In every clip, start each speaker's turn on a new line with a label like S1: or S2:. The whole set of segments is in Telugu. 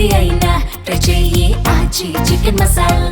S1: ఏది అయినా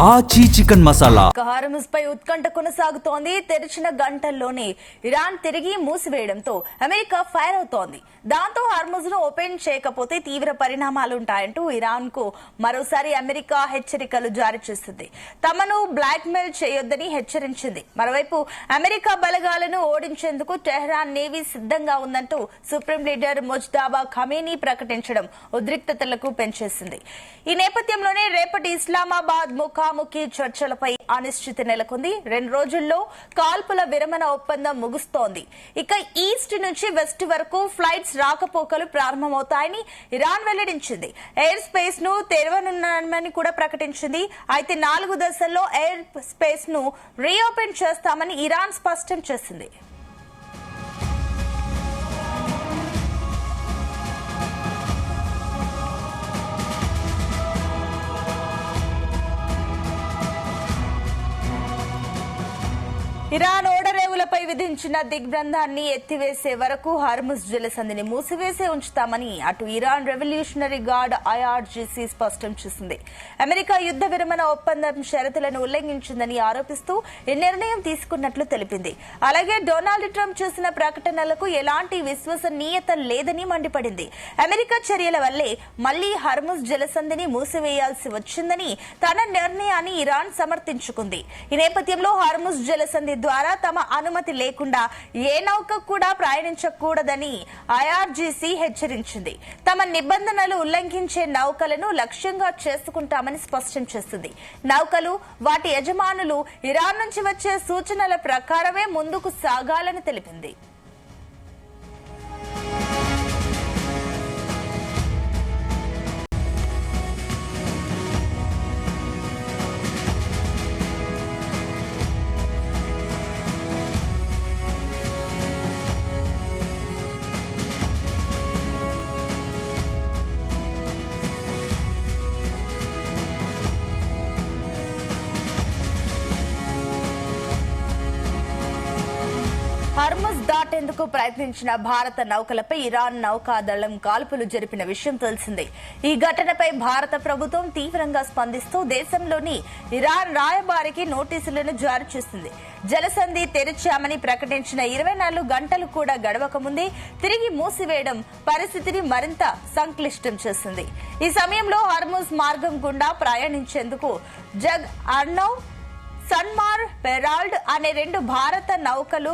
S1: ఆచి చికెన్ మసాలా.
S2: హార్ముజ్ పై ఉత్కంఠ కొనసాగుతోంది. తెరిచిన గంటల్లోనే ఇరాన్ తిరిగి మూసివేయడంతో అమెరికా ఫైర్ అవుతోంది. దాంతో హార్ముజ్ ను ఓపెన్ చేయకపోతే తీవ్ర పరిణామాలుంటాయంటూ ఇరాన్ కు మరోసారి అమెరికా హెచ్చరికలు జారీ చేసింది. తమను బ్లాక్ మెయిల్ చేయొద్దని హెచ్చరించింది. మరోవైపు అమెరికా బలగాలను ఓడించేందుకు టెహ్రాన్ నేవీ సిద్ధంగా ఉందంటూ సుప్రీం లీడర్ ముజ్తబా ఖమేనీ ప్రకటించడం ఉద్రిక్తతలకు పెంచేసింది. ఈ నేపథ్యంలోనే రేపటి ఇస్లామాబాద్ ముఖాముఖి చర్చలపై అనిశ్చితి నెలకొంది. 2 రోజుల్లో కాల్పుల విరమణ ఒప్పందం ముగుస్తోంది. ఇక ఈస్ట్ నుంచి వెస్ట్ వరకు ఫ్లైట్స్ రాకపోకలు ప్రారంభమవుతాయని ఇరాన్ వెల్లడించింది. ఎయిర్ స్పేస్ ను తెరవనున్నామని కూడా ప్రకటించింది. అయితే 4 దశల్లో ఎయిర్ స్పేస్ ను రీఓపెన్ చేస్తామని ఇరాన్ స్పష్టం చేసింది. ఇరాన్ ఓడరేవులపై విధించిన దిగ్బంధాన్ని ఎత్తివేసే వరకు హార్ముజ్ జలసంధిని మూసివేసే ఉంచుతామని అటు ఇరాన్ రెవల్యూషనరీ గార్డ్ ఐఆర్జీసీ స్పష్టం చేసింది. అమెరికా యుద్ద విరమణ ఒప్పందం షరతులను ఉల్లంఘించిందని ఆరోపిస్తూ ఈ నిర్ణయం తీసుకున్నట్లు తెలిపింది. అలాగే డొనాల్డ్ ట్రంప్ చేసిన ప్రకటనలకు ఎలాంటి విశ్వసనీయత లేదని మండిపడింది. అమెరికా చర్యల వల్లే మళ్లీ హార్ముజ్ జలసంధిని మూసివేయాల్సి వచ్చిందని తన నిర్ణయాన్ని ఇరాన్ సమర్థించుకుంది. ఈ నేపథ్యంలో హార్ముజ్ జలసంధి ద్వారా తమ అనుమతి లేకుండా ఏ నౌక కూడా ప్రయాణించకూడదని ఐఆర్జీసీ హెచ్చరించింది. తమ నిబంధనలు ఉల్లంఘించే నౌకలను లక్ష్యంగా చేసుకుంటామని స్పష్టం చేసింది. నౌకలు వాటి యజమానులు ఇరాన్ నుంచి వచ్చే సూచనల ప్రకారమే ముందుకు సాగాలని తెలిపింది. హార్ముజ్ దాటేందుకు ప్రయత్నించిన భారత నౌకలపై ఇరాన్ నౌకాదళం కాల్పులు జరిపిన విషయం తెలిసిందే. ఈ ఘటనపై భారత ప్రభుత్వం తీవ్రంగా స్పందిస్తూ దేశంలోని ఇరాన్ రాయబారికి నోటీసులను జారీ చేసింది. జలసంధి తెరిచామని ప్రకటించిన 24 గంటలు కూడా గడవకముందే తిరిగి మూసివేయడం పరిస్థితిని మరింత సంక్లిష్టం చేసింది. ఈ సమయంలో హార్ముజ్ మార్గం గుండా ప్రయాణించేందుకు జగ్ అర్నవ్, సన్మార్, పెరాల్డ్ అనే 2 భారత నౌకలు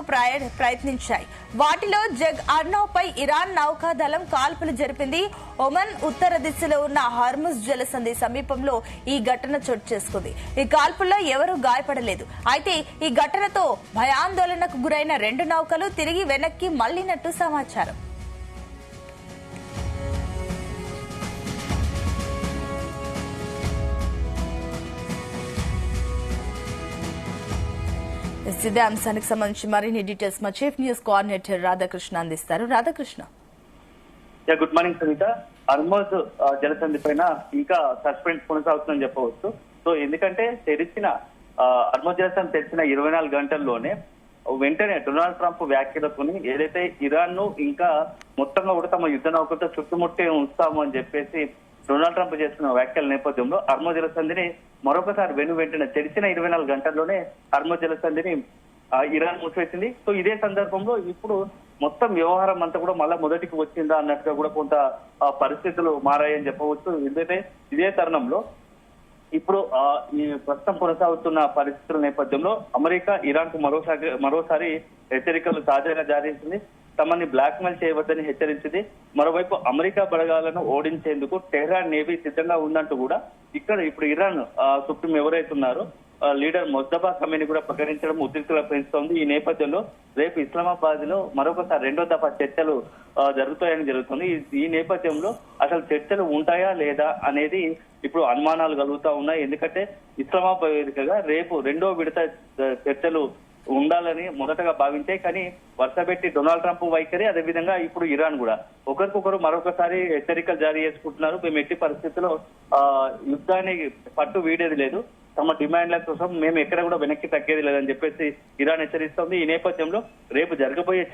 S2: ప్రయత్నించాయి. వాటిలో జగ్ అర్నవ్ పై ఇరాన్ నౌకాదళం కాల్పులు జరిపింది. ఒమన్ ఉత్తర దిశలో ఉన్న హార్ముజ్ జలసంధి సమీపంలో ఈ ఘటన చోటు చేసుకుంది. ఈ కాల్పుల్లో ఎవరూ గాయపడలేదు. అయితే ఈ ఘటనతో భయాందోళనకు గురైన 2 నౌకలు తిరిగి వెనక్కి మళ్లినట్టు సమాచారం. ఇదే అంశానికి సంబంధించి మరిన్ని డీటెయిల్స్ మా చీఫ్ న్యూస్ కోఆర్డినేటర్ రాధాకృష్ణ అందిస్తారు. Radhakrishna.
S3: Good morning Sunitha. Hormuz జలసంధి పైన ఇంకా సస్పెన్స్ కొనసాగుతుందని చెప్పవచ్చు. సో ఎందుకంటే హార్ముజ్ జలసంధి తెరిచిన 24 గంటల్లోనే వెంటనే డొనాల్డ్ ట్రంప్ వ్యాఖ్యలతో ఏదైతే ఇరాన్ ను ఇంకా మొత్తంగా కూడా తమ యుద్ధ నౌకలతో చుట్టుముట్టే ఉంచుతాము అని చెప్పేసి డొనాల్డ్ ట్రంప్ చేస్తున్న వ్యాఖ్యల నేపథ్యంలో హార్ముజ్ జలసంధిని మరొకసారి వెంటనే తెరిచిన 24 గంటల్లోనే హార్ముజ్ జలసంధిని ఇరాన్ మూసివేసింది. సో ఇదే సందర్భంలో ఇప్పుడు మొత్తం వ్యవహారం అంతా కూడా మళ్ళా మొదటికి వచ్చిందా అన్నట్టుగా కూడా కొంత పరిస్థితులు మారాయని చెప్పవచ్చు. ఎందుకంటే ఇదే తరుణంలో ఇప్పుడు ఈ ప్రస్తుతం కొనసాగుతున్న పరిస్థితుల నేపథ్యంలో అమెరికా ఇరాన్ కు మరోసారి హెచ్చరికలు తాజాగా జారీ చేసింది. తమని బ్లాక్ మెయిల్ చేయవద్దని హెచ్చరించింది. మరోవైపు అమెరికా బలగాలను ఓడించేందుకు టెహ్రాన్ నేవీ సిద్ధంగా ఉందంటూ కూడా ఇప్పుడు ఇరాన్ సుప్రీం ఎవరైతే ఉన్నారో లీడర్ ముజ్తబా ఖమేనీ కూడా ప్రకటించడం ఉద్రిక్తత పెంచుతోంది. ఈ నేపథ్యంలో రేపు ఇస్లామాబాద్ లో మరొకసారి 2వ దఫా చర్చలు జరుగుతుంది. ఈ నేపథ్యంలో అసలు చర్చలు ఉంటాయా లేదా అనేది ఇప్పుడు అనుమానాలు కలుగుతా ఉన్నాయి. ఎందుకంటే ఇస్లామాబాద్ వేదికగా రేపు 2వ విడత చర్చలు ఉండాలని మొదటగా భావించాయి. కానీ వరుసపెట్టి డొనాల్డ్ ట్రంప్ వైఖరి, అదేవిధంగా ఇప్పుడు ఇరాన్ కూడా ఒకరికొకరు మరొకసారి హెచ్చరికలు జారీ చేసుకుంటున్నారు. మేము ఎట్టి పరిస్థితుల్లో యుద్ధాన్ని పట్టు వీడేది లేదు, తమ డిమాండ్ల కోసం మేము ఎక్కడ కూడా వెనక్కి తగ్గేది లేదని చెప్పేసి ఇరాన్ హెచ్చరిస్తోంది. ఈ నేపథ్యంలో రేపు జరగబోయే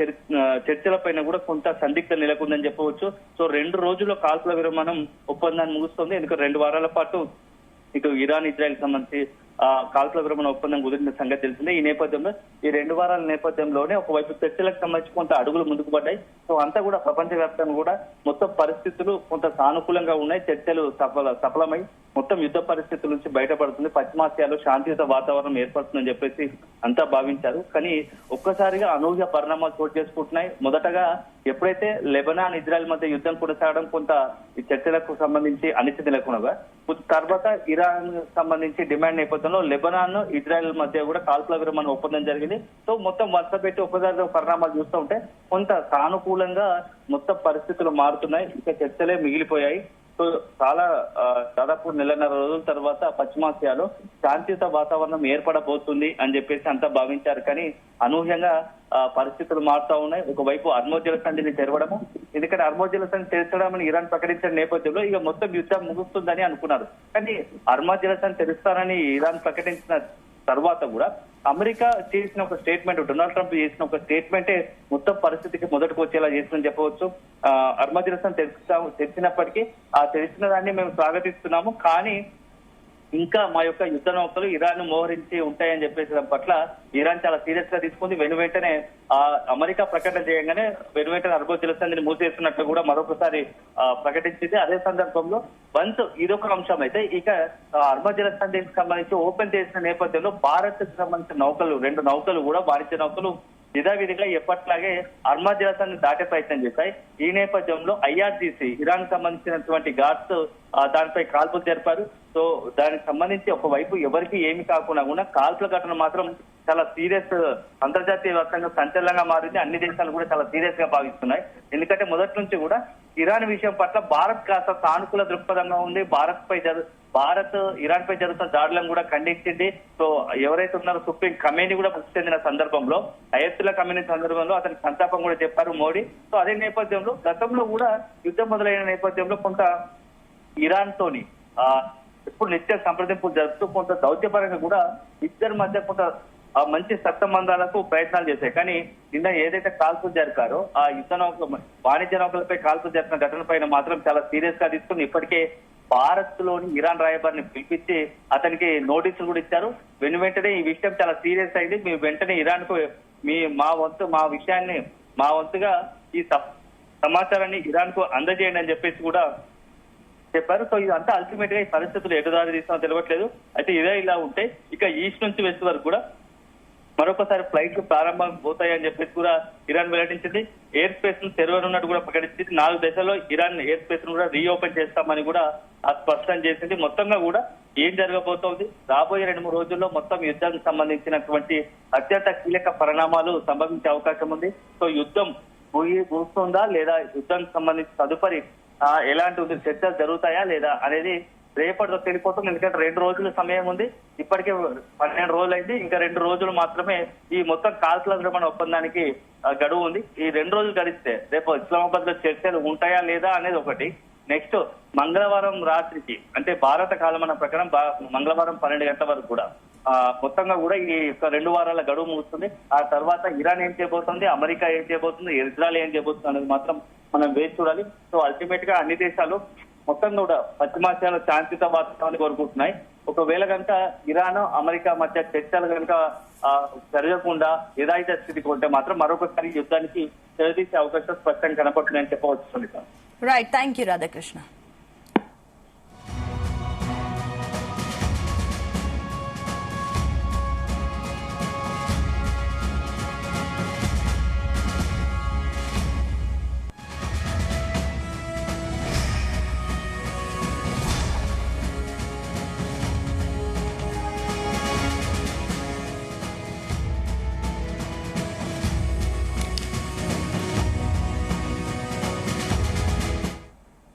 S3: చర్చలపైన కూడా కొంత సందిగ్ధ నెలకొందని చెప్పవచ్చు. సో 2 రోజుల్లో కాల్పుల విరమణం ఒప్పందాన్ని ముగుస్తుంది. ఎందుకంటే 2 వారాల పాటు ఇటు ఇరాన్ ఇజ్రాయెల్ సంబంధించి కాల్పుల విరమణ ఒప్పందం కుదిరిన సంగతి తెలిసిందే. ఈ నేపథ్యంలో ఈ 2 వారాల నేపథ్యంలోనే ఒకవైపు చర్చలకు సంబంధించి కొంత అడుగులు ముందుకు పడ్డాయి. సో అంతా కూడా ప్రపంచవ్యాప్తంగా కూడా మొత్తం పరిస్థితులు కొంత సానుకూలంగా ఉన్నాయి. చర్చలు సఫలమై మొత్తం యుద్ధ పరిస్థితుల నుంచి బయటపడుతుంది. పశ్చిమాసియాలో శాంతియుత వాతావరణం ఏర్పడుతుందని చెప్పేసి అంతా భావించారు. కానీ ఒక్కసారిగా అనూహ్య పరిణామాలు చోటు చేసుకుంటున్నాయి. మొదటగా ఎప్పుడైతే లెబనాన్ ఇజ్రాయెల్ మధ్య యుద్ధం కొనసాగడం కొంత ఈ చర్చలకు సంబంధించి అనిశ్చితి నెలకొనగా, తర్వాత ఇరాన్ సంబంధించి డిమాండ్ నేపథ్యంలో లెబనాన్ ఇజ్రాయెల్ మధ్య కూడా కాల్పుల విరమణ ఒప్పందం జరిగింది. సో మొత్తం వరుస పెట్టి ఒక్కసారి పరిణామాలు చూస్తూ ఉంటే కొంత సానుకూలంగా మొత్తం పరిస్థితులు మారుతున్నాయి. ఇంకా చర్చలే మిగిలిపోయాయి. సో చాలా దాదాపు 1.5 రోజుల తర్వాత పశ్చిమాసియాలో శాంతియుత వాతావరణం ఏర్పడబోతుంది అని చెప్పేసి అంతా భావించారు. కానీ అనూహ్యంగా పరిస్థితులు మారుతా ఉన్నాయి. ఒకవైపు హర్మోజ్ జలసంధిని తెరవడము, ఎందుకంటే హర్మోజ్ జలసంధి తెరచడామని ఇరాన్ ప్రకటించిన నేపథ్యంలో ఇక మొత్తం యుద్ధం ముగుస్తుందని అనుకున్నారు. కానీ హర్మోజ్ జలసంధి తెరుస్తారని ఇరాన్ ప్రకటించిన తర్వాత కూడా అమెరికా చేసిన ఒక స్టేట్మెంట్, డొనాల్డ్ ట్రంప్ చేసిన ఒక స్టేట్మెంటే మొత్తం పరిస్థితికి మొదటికి వచ్చేలా చేస్తుందని చెప్పవచ్చు. హర్మోజ్ జలసంధి తెరిచినప్పటికీ ఆ తెరిచిన దాన్ని మేము స్వాగతిస్తున్నాము, కానీ ఇంకా మా యొక్క యుద్ధ నౌకలు ఇరాన్ మోహరించి ఉంటాయని చెప్పేసడం పట్ల ఇరాన్ చాలా సీరియస్ గా తీసుకుంది. వెనువెంటనే అమెరికా ప్రకటన చేయగానే వెనువెంటనే హర్మోజ్ జలసంధిని మూసేస్తున్నట్లు కూడా మరొకసారి ప్రకటించింది. అదే సందర్భంలో వన్స్ ఇదొక అంశం అయితే, ఇక హర్మోజ్ జలసంధికి సంబంధించి ఓపెన్ చేసిన నేపథ్యంలో భారత్ కు సంబంధించిన నౌకలు 2 నౌకలు కూడా వాణిజ్య నౌకలు యథావిధిగా ఎప్పట్లాగే హర్మోజ్ జలసంధిని దాటే ప్రయత్నం చేశాయి. ఈ నేపథ్యంలో IRGC ఇరాన్ సంబంధించినటువంటి గార్డ్స్ దానిపై కాల్పులు జరిపారు. సో దానికి సంబంధించి ఒకవైపు ఎవరికి ఏమి కాకుండా కూడా కాల్పుల ఘటన మాత్రం చాలా సీరియస్, అంతర్జాతీయ వ్యాప్తంగా సంచలనంగా మారింది. అన్ని దేశాలు కూడా చాలా సీరియస్ గా భావిస్తున్నాయి. ఎందుకంటే మొదటి నుంచి కూడా ఇరాన్ విషయం పట్ల భారత్ కాస్త సానుకూల దృక్పథంగా ఉంది. భారత్ ఇరాన్ పై జరుగుతున్న దాడులను కూడా ఖండించింది. సో ఎవరైతే ఉన్నారో సుప్రీం కమేని కూడా మృతి చెందిన సందర్భంలో, అయతుల్లా కమేని సందర్భంలో అతనికి సంతాపం కూడా చెప్పారు మోడీ. సో అదే నేపథ్యంలో గతంలో కూడా యుద్ధం మొదలైన నేపథ్యంలో కొంత ఇరాన్ తోని ఇప్పుడు నిత్య సంప్రదింపులు జరుపుతూ కొంత దౌత్యపరంగా కూడా ఇద్దరి మధ్య కొంత మంచి సత్సంబంధాలకు ప్రయత్నాలు చేశాయి. కానీ నిన్న ఏదైతే కాల్పులు జరిపారో ఆ యుద్ధ వాణిజ్య నౌకలపై కాల్పులు జరిపిన ఘటన పైన మాత్రం చాలా సీరియస్ గా తీసుకుని ఇప్పటికే భారత్ లోని ఇరాన్ రాయబారిని పిలిపించి అతనికి నోటీసులు కూడా ఇచ్చారు. వెంటనే ఈ విషయం చాలా సీరియస్ అయింది. మీ వెంటనే ఇరాన్ కు మా వంతుగా ఈ సమాచారాన్ని ఇరాన్ కు అందజేయండి అని చెప్పేసి కూడా చెప్పారు. సో ఇదంతా అల్టిమేట్ గా ఈ పరిస్థితులు ఎటు దారి తీస్తామో తెలియట్లేదు. అయితే ఇదే ఇలా ఉంటే ఇక ఈస్ట్ నుంచి వెస్ట్ వరకు కూడా మరొకసారి ఫ్లైట్లు ప్రారంభం పోతాయని చెప్పేసి కూడా ఇరాన్ వెల్లడించింది. ఎయిర్ స్పేస్ ను తెరవనున్నట్టు కూడా ప్రకటించింది. 4 దశల్లో ఇరాన్ ఎయిర్ స్పేస్ ను కూడా రీఓపెన్ చేస్తామని కూడా స్పష్టం చేసింది. మొత్తంగా కూడా ఏం జరగబోతోంది, రాబోయే 2-3 రోజుల్లో మొత్తం యుద్ధానికి సంబంధించినటువంటి అత్యంత కీలక పరిణామాలు సంభవించే అవకాశం ఉంది. సో యుద్ధం ముగుస్తుందా లేదా, యుద్ధానికి సంబంధించి తదుపరి ఎలాంటి చర్చలు జరుగుతాయా లేదా అనేది రేపటితో తెలిపోతుంది. ఎందుకంటే 2 రోజుల సమయం ఉంది. ఇప్పటికే 12 రోజులు అయింది. ఇంకా 2 రోజులు మాత్రమే ఈ మొత్తం కాల్పుల విరమణ ఒప్పందానికి గడువు ఉంది. ఈ 2 రోజులు గడిస్తే రేపు ఇస్లామాబాద్ లో చర్చలు ఉంటాయా లేదా అనేది ఒకటి. నెక్స్ట్ మంగళవారం రాత్రికి, అంటే భారత కాలమాన ప్రకారం మంగళవారం 12 గంటల వరకు కూడా మొత్తంగా కూడా ఈ 2 వారాల గడువు ముగుస్తుంది. ఆ తర్వాత ఇరాన్ ఏం చేయబోతుంది, అమెరికా ఏం చేయబోతుంది, ఇజ్రాయెల్ ఏం చేయబోతుంది అనేది మాత్రం మనం వేచి చూడాలి. సో అల్టిమేట్ గా అన్ని దేశాలు మొత్తం కూడా పశ్చిమాసియాలో శాంతియుత వాతావరణాన్ని కోరుకుంటున్నాయి. ఒకవేళ కనుక ఇరాన్ అమెరికా మధ్య చర్చలు కనుక జరగకుండా యథాయిత స్థితికి ఉంటే మాత్రం మరొకసారి యుద్ధానికి తెరదీసే అవకాశం స్పష్టంగా కనపడుతుందని చెప్పవచ్చు.
S2: Right, thank you Radhakrishna.